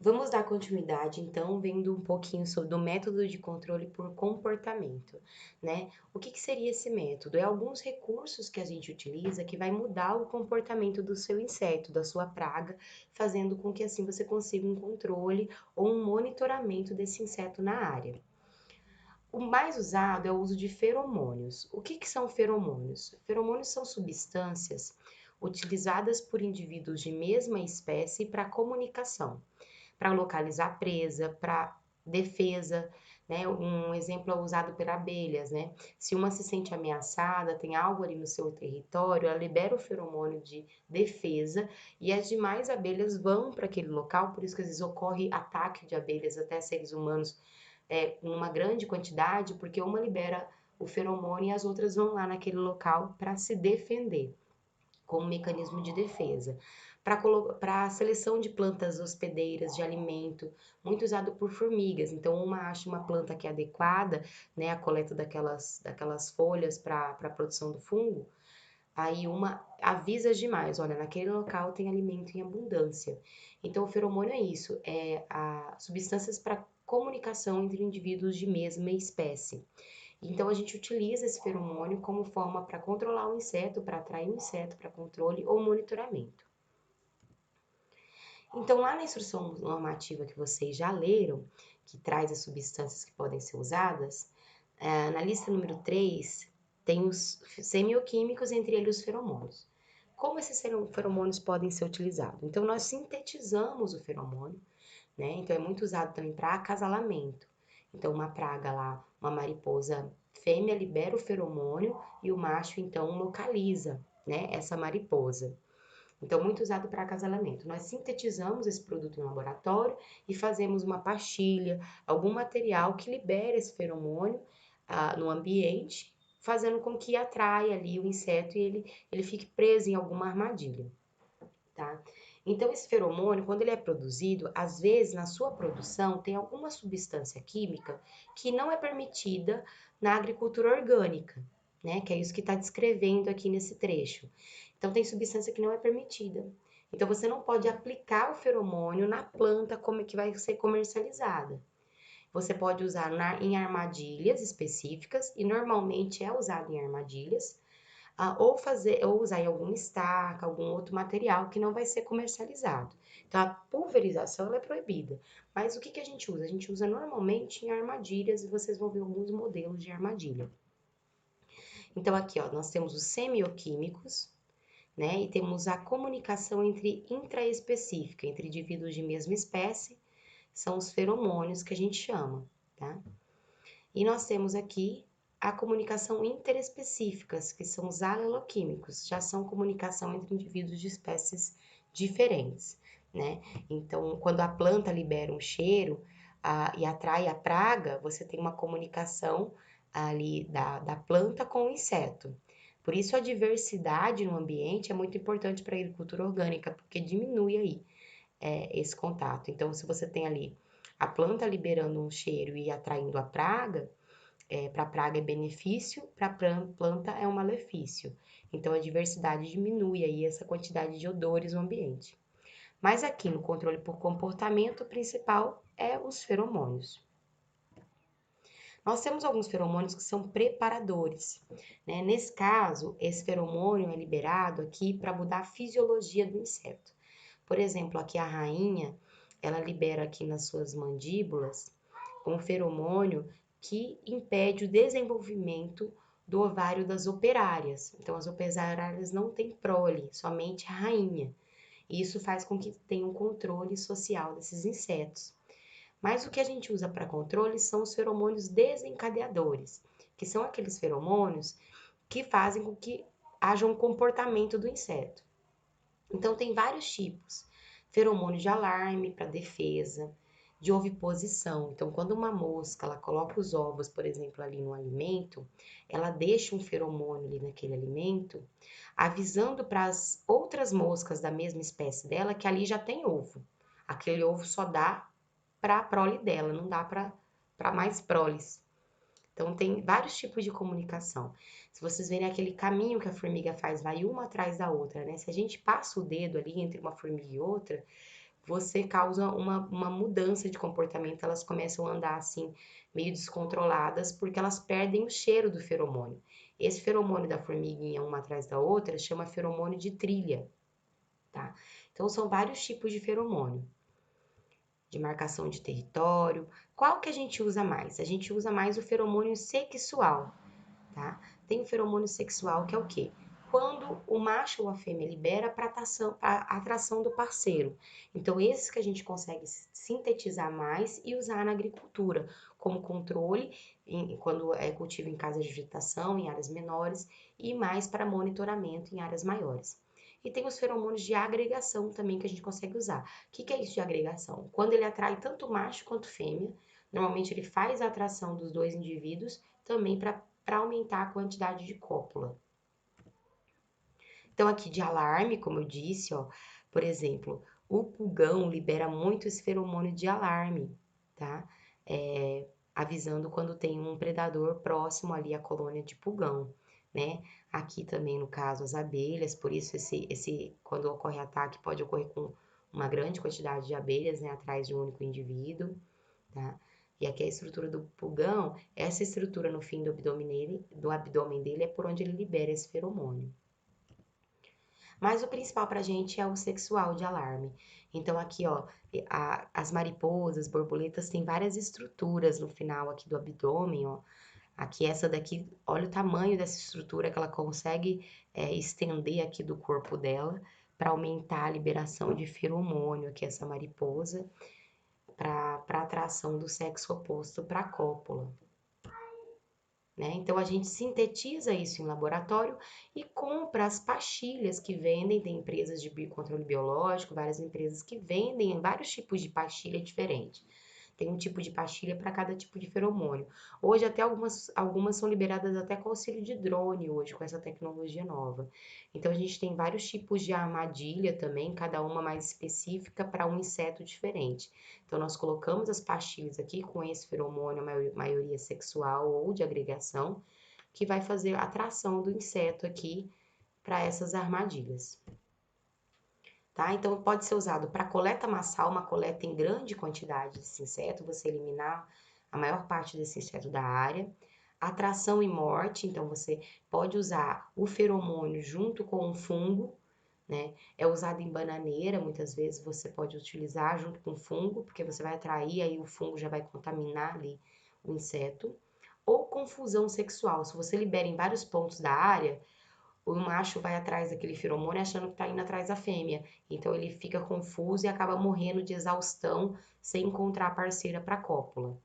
Vamos dar continuidade, então, vendo um pouquinho sobre o método de controle por comportamento, né? O que seria esse método? É alguns recursos que a gente utiliza que vai mudar o comportamento do seu inseto, da sua praga, fazendo com que assim você consiga um controle ou um monitoramento desse inseto na área. O mais usado é o uso de feromônios. O que são feromônios? Feromônios são substâncias utilizadas por indivíduos de mesma espécie para comunicação, para localizar a presa, para defesa, né? Um exemplo é usado por abelhas, né? Se uma se sente ameaçada, tem algo ali no seu território, ela libera o feromônio de defesa e as demais abelhas vão para aquele local, por isso que às vezes ocorre ataque de abelhas até seres humanos uma grande quantidade, porque uma libera o feromônio e as outras vão lá naquele local para se defender como mecanismo de defesa. Para a seleção de plantas hospedeiras de alimento, muito usado por formigas. Então, uma acha uma planta que é adequada, né, a coleta daquelas folhas para a produção do fungo, aí uma avisa demais, olha, naquele local tem alimento em abundância. Então, o feromônio é isso, é substâncias para comunicação entre indivíduos de mesma espécie. Então, a gente utiliza esse feromônio como forma para controlar o inseto, para atrair o inseto para controle ou monitoramento. Então, lá na instrução normativa que vocês já leram, que traz as substâncias que podem ser usadas, na lista número 3 tem os semioquímicos, entre eles os feromônios. Como esses feromônios podem ser utilizados? Então, nós sintetizamos o feromônio, né? Então, é muito usado também para acasalamento. Então, uma praga lá, uma mariposa fêmea libera o feromônio e o macho, então, localiza, né, essa mariposa. Então, muito usado para acasalamento. Nós sintetizamos esse produto no laboratório e fazemos uma pastilha, algum material que libere esse feromônio no ambiente, fazendo com que atraia ali o inseto e ele fique preso em alguma armadilha, tá? Então, esse feromônio, quando ele é produzido, às vezes na sua produção tem alguma substância química que não é permitida na agricultura orgânica, né? Que é isso que está descrevendo aqui nesse trecho. Então, tem substância que não é permitida. Então, você não pode aplicar o feromônio na planta como que vai ser comercializada. Você pode usar em armadilhas específicas, e normalmente é usado em armadilhas, ou usar em alguma estaca, algum outro material que não vai ser comercializado. Então, a pulverização ela é proibida. Mas o que a gente usa? A gente usa normalmente em armadilhas e vocês vão ver alguns modelos de armadilha. Então, aqui, ó, nós temos os semioquímicos, né? E temos a comunicação entre intraespecífica, entre indivíduos de mesma espécie, são os feromônios que a gente chama, tá? E nós temos aqui a comunicação interespecíficas, que são os aleloquímicos, já são comunicação entre indivíduos de espécies diferentes, né? Então, quando a planta libera um cheiro e atrai a praga, você tem uma comunicação ali da planta com o inseto. Por isso, a diversidade no ambiente é muito importante para a agricultura orgânica, porque diminui aí esse contato. Então, se você tem ali a planta liberando um cheiro e atraindo a praga, para a praga é benefício, para a planta é um malefício. Então, a diversidade diminui aí essa quantidade de odores no ambiente. Mas aqui no controle por comportamento, o principal é os feromônios. Nós temos alguns feromônios que são preparadores, né? Nesse caso, esse feromônio é liberado aqui para mudar a fisiologia do inseto. Por exemplo, aqui a rainha, ela libera aqui nas suas mandíbulas um feromônio que impede o desenvolvimento do ovário das operárias. Então, as operárias não têm prole, somente a rainha. E isso faz com que tenha um controle social desses insetos. Mas o que a gente usa para controle são os feromônios desencadeadores, que são aqueles feromônios que fazem com que haja um comportamento do inseto. Então, tem vários tipos. Feromônio de alarme para defesa, de oviposição. Então, quando uma mosca ela coloca os ovos, por exemplo, ali no alimento, ela deixa um feromônio ali naquele alimento, avisando para as outras moscas da mesma espécie dela que ali já tem ovo. Aquele ovo só dá para a prole dela, não dá para mais proles. Então, tem vários tipos de comunicação. Se vocês verem aquele caminho que a formiga faz, vai uma atrás da outra, né? Se a gente passa o dedo ali entre uma formiga e outra, você causa uma mudança de comportamento, elas começam a andar assim, meio descontroladas, porque elas perdem o cheiro do feromônio. Esse feromônio da formiguinha, uma atrás da outra, chama feromônio de trilha, tá? Então, são vários tipos de feromônio, de marcação de território. Qual que a gente usa mais? A gente usa mais o feromônio sexual, tá? Tem o feromônio sexual que é o quê? Quando o macho ou a fêmea libera para atração do parceiro. Então, esses que a gente consegue sintetizar mais e usar na agricultura, como controle, quando é cultivo em casas de vegetação, em áreas menores, e mais para monitoramento em áreas maiores. E tem os feromônios de agregação também que a gente consegue usar. O que é isso de agregação? Quando ele atrai tanto macho quanto fêmea, normalmente ele faz a atração dos dois indivíduos também para aumentar a quantidade de cópula. Então, aqui de alarme, como eu disse, ó, por exemplo, o pulgão libera muito esse feromônio de alarme, tá? Avisando quando tem um predador próximo ali à colônia de pulgão, né? Aqui também, no caso, as abelhas, por isso quando ocorre ataque, pode ocorrer com uma grande quantidade de abelhas, né, atrás de um único indivíduo, tá? E aqui a estrutura do pulgão, essa estrutura no fim do abdômen dele é por onde ele libera esse feromônio. Mas o principal pra gente é o sexual de alarme. Então aqui, ó, as mariposas, borboletas têm várias estruturas no final aqui do abdômen, ó. Aqui essa daqui, olha o tamanho dessa estrutura que ela consegue estender aqui do corpo dela para aumentar a liberação de feromônio aqui essa mariposa para atração do sexo oposto para a cópula. Né? Então a gente sintetiza isso em laboratório e compra as pastilhas que vendem, tem empresas de controle biológico, várias empresas que vendem vários tipos de pastilha diferentes. Tem um tipo de pastilha para cada tipo de feromônio. Hoje até algumas são liberadas até com auxílio de drone hoje, com essa tecnologia nova. Então a gente tem vários tipos de armadilha também, cada uma mais específica para um inseto diferente. Então nós colocamos as pastilhas aqui com esse feromônio, a maioria sexual ou de agregação, que vai fazer a atração do inseto aqui para essas armadilhas. Tá? Então, pode ser usado para coleta massal, uma coleta em grande quantidade desse inseto, você eliminar a maior parte desse inseto da área. Atração e morte, então você pode usar o feromônio junto com um fungo, né? É usado em bananeira, muitas vezes você pode utilizar junto com fungo, porque você vai atrair, aí o fungo já vai contaminar ali o inseto. Ou confusão sexual, se você libera em vários pontos da área, o macho vai atrás daquele feromônio achando que tá indo atrás da fêmea. Então ele fica confuso e acaba morrendo de exaustão sem encontrar a parceira para cópula.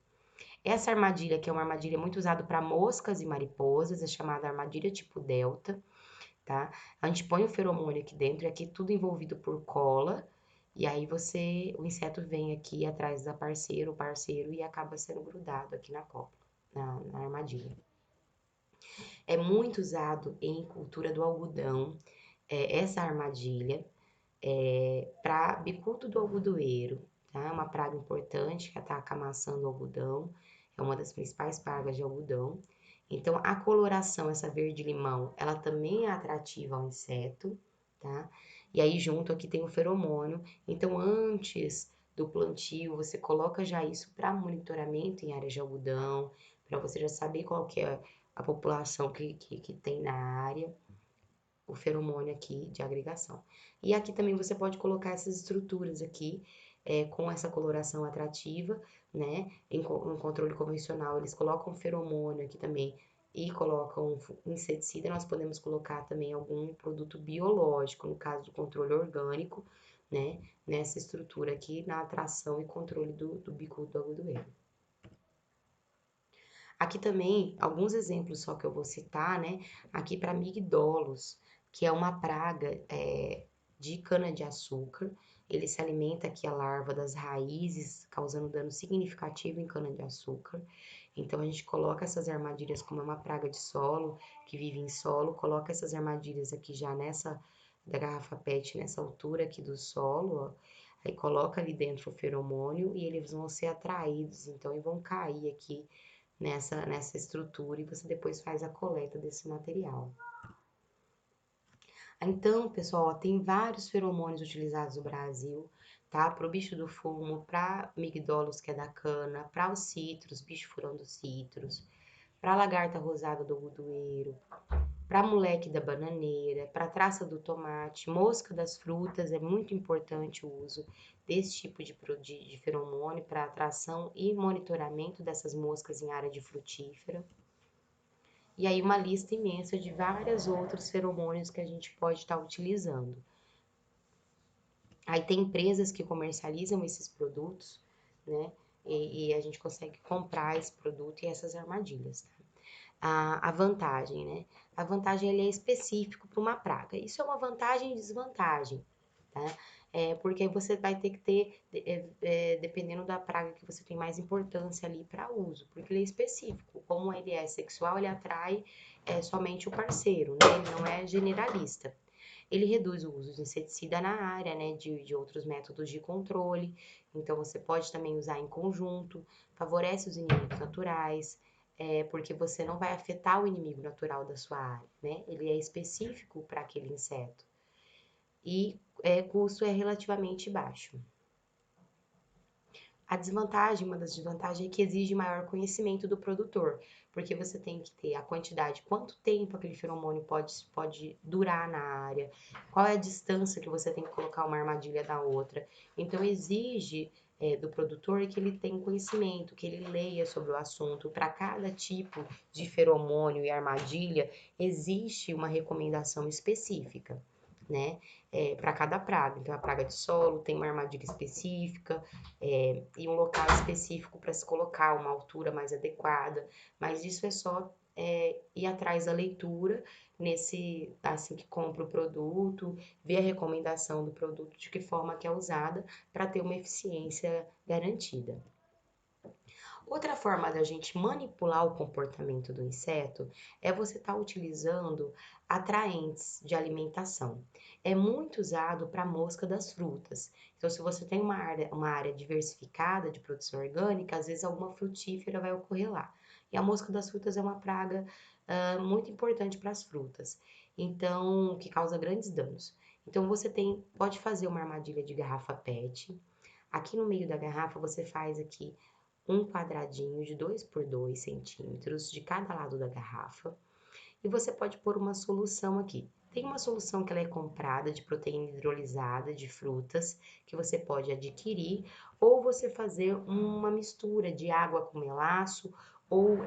Essa armadilha, que é uma armadilha muito usada para moscas e mariposas, é chamada armadilha tipo delta, tá? A gente põe o feromônio aqui dentro e aqui tudo envolvido por cola. E aí o inseto vem aqui atrás da parceira, o parceiro, e acaba sendo grudado aqui na cópula, na armadilha. É muito usado em cultura do algodão, essa armadilha, para bicudo do algodoeiro, tá? É uma praga importante que ataca a maçã do algodão, é uma das principais pragas de algodão. Então, a coloração, essa verde-limão, ela também é atrativa ao inseto, tá? E aí, junto aqui tem o feromônio. Então, antes do plantio, você coloca já isso para monitoramento em áreas de algodão, para você já saber qual que é a população que tem na área, o feromônio aqui de agregação. E aqui também você pode colocar essas estruturas aqui, com essa coloração atrativa, né? Em controle convencional, eles colocam feromônio aqui também e colocam inseticida. Nós podemos colocar também algum produto biológico, no caso do controle orgânico, né? Nessa estrutura aqui, na atração e controle do bicudo do algodoeiro. Aqui também, alguns exemplos só que eu vou citar, né? Aqui para migdolos, que é uma praga de cana-de-açúcar. Ele se alimenta aqui a larva das raízes, causando dano significativo em cana-de-açúcar. Então, a gente coloca essas armadilhas, como é uma praga de solo, que vive em solo, coloca essas armadilhas aqui já da garrafa PET, nessa altura aqui do solo, ó. Aí coloca ali dentro o feromônio e eles vão ser atraídos, então, e vão cair aqui nessa estrutura e você depois faz a coleta desse material. Então, pessoal, ó, tem vários feromônios utilizados no Brasil, tá? Para o bicho do fumo, para migdólus, que é da cana, para os citros, bicho furão dos citros, para a lagarta rosada do udueiro, para moleque da bananeira, para traça do tomate, mosca das frutas, é muito importante o uso desse tipo de feromônio para atração e monitoramento dessas moscas em área de frutífera. E aí uma lista imensa de vários outros feromônios que a gente pode estar utilizando. Aí tem empresas que comercializam esses produtos, né? E a gente consegue comprar esse produto e essas armadilhas, tá? A vantagem, né? A vantagem ele é específico para uma praga. Isso é uma vantagem e desvantagem, tá? Porque você vai ter que ter, dependendo da praga que você tem mais importância ali para uso, porque ele é específico. Como ele é sexual, ele atrai somente o parceiro, né? Ele não é generalista. Ele reduz o uso de inseticida na área, né, de outros métodos de controle. Então, você pode também usar em conjunto, favorece os inimigos naturais, porque você não vai afetar o inimigo natural da sua área, né? Ele é específico para aquele inseto. E custo é relativamente baixo. A desvantagem, uma das desvantagens é que exige maior conhecimento do produtor, porque você tem que ter a quantidade, quanto tempo aquele feromônio pode durar na área, qual é a distância que você tem que colocar uma armadilha da outra. Então, exige do produtor que ele tenha conhecimento, que ele leia sobre o assunto. Para cada tipo de feromônio e armadilha, existe uma recomendação específica, né? Para cada praga. Então, a praga de solo tem uma armadilha específica, e um local específico para se colocar, uma altura mais adequada, mas isso é só ir atrás da leitura assim que compra o produto, ver a recomendação do produto, de que forma que é usada, para ter uma eficiência garantida. Outra forma da gente manipular o comportamento do inseto é você estar utilizando atraentes de alimentação. É muito usado para a mosca das frutas. Então, se você tem uma área diversificada de produção orgânica, às vezes alguma frutífera vai ocorrer lá. E a mosca das frutas é uma praga muito importante para as frutas, então, que causa grandes danos. Então, pode fazer uma armadilha de garrafa PET. Aqui no meio da garrafa, você faz aqui um quadradinho de 2 por 2 centímetros de cada lado da garrafa. E você pode pôr uma solução aqui. Tem uma solução que ela é comprada de proteína hidrolisada de frutas, que você pode adquirir, ou você fazer uma mistura de água com melaço ou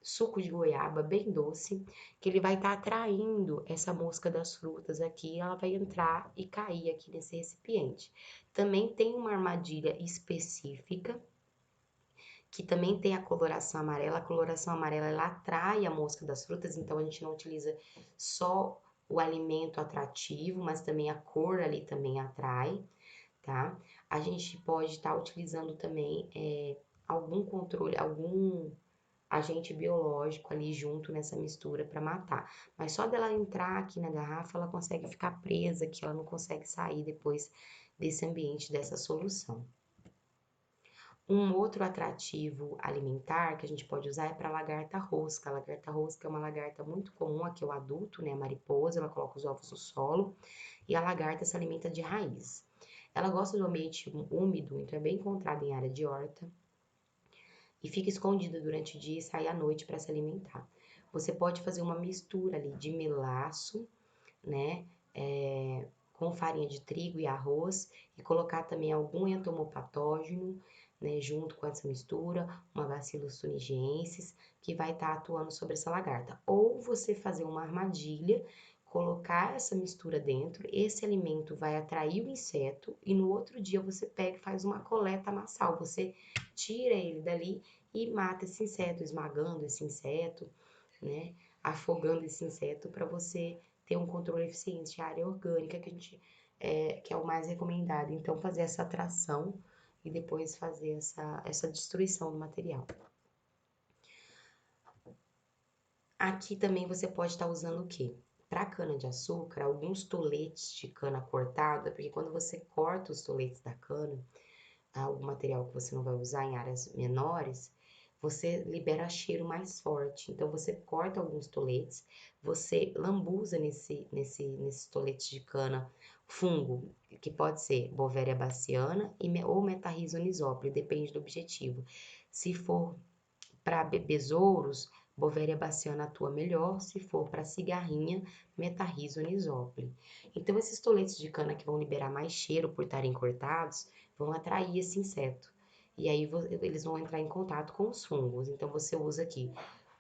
suco de goiaba bem doce, que ele vai estar atraindo essa mosca das frutas aqui, ela vai entrar e cair aqui nesse recipiente. Também tem uma armadilha específica que também tem a coloração amarela. A coloração amarela ela atrai a mosca das frutas, então a gente não utiliza só o alimento atrativo, mas também a cor ali também atrai, tá? A gente pode estar utilizando também algum controle, algum agente biológico ali junto nessa mistura para matar. Mas só dela entrar aqui na garrafa, ela consegue ficar presa, que ela não consegue sair depois desse ambiente, dessa solução. Um outro atrativo alimentar que a gente pode usar é para a lagarta rosca. A lagarta rosca é uma lagarta muito comum, aqui é o adulto, né? A mariposa, ela coloca os ovos no solo e a lagarta se alimenta de raiz. Ela gosta do ambiente úmido, então é bem encontrada em área de horta e fica escondida durante o dia e sai à noite para se alimentar. Você pode fazer uma mistura ali de melaço, né? Com farinha de trigo e arroz e colocar também algum entomopatógeno, né, junto com essa mistura, uma Bacillus thuringiensis, que vai estar atuando sobre essa lagarta. Ou você fazer uma armadilha, colocar essa mistura dentro, esse alimento vai atrair o inseto e no outro dia você pega e faz uma coleta massal, você tira ele dali e mata esse inseto, esmagando esse inseto, né, afogando esse inseto para você ter um controle eficiente de área orgânica que é o mais recomendado. Então, fazer essa atração e depois fazer essa destruição do material. Aqui também você pode estar usando o quê? Para cana de açúcar, alguns toletes de cana cortada, porque quando você corta os toletes da cana, algum material que você não vai usar em áreas menores, você libera cheiro mais forte. Então, você corta alguns toletes, você lambuza nesses toletes de cana fungo, que pode ser Bovéria baciana ou Metarrhiza unisopli, depende do objetivo. Se for para besouros, Bovéria baciana atua melhor, se for para cigarrinha, Metarrhiza unisopli. Então, esses toletes de cana que vão liberar mais cheiro por estarem cortados, vão atrair esse inseto. E aí eles vão entrar em contato com os fungos. Então, você usa aqui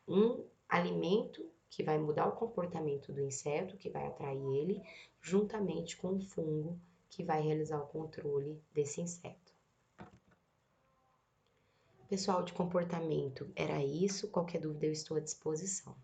um alimento que vai mudar o comportamento do inseto, que vai atrair ele, juntamente com o fungo que vai realizar o controle desse inseto. Pessoal, de comportamento era isso. Qualquer dúvida eu estou à disposição.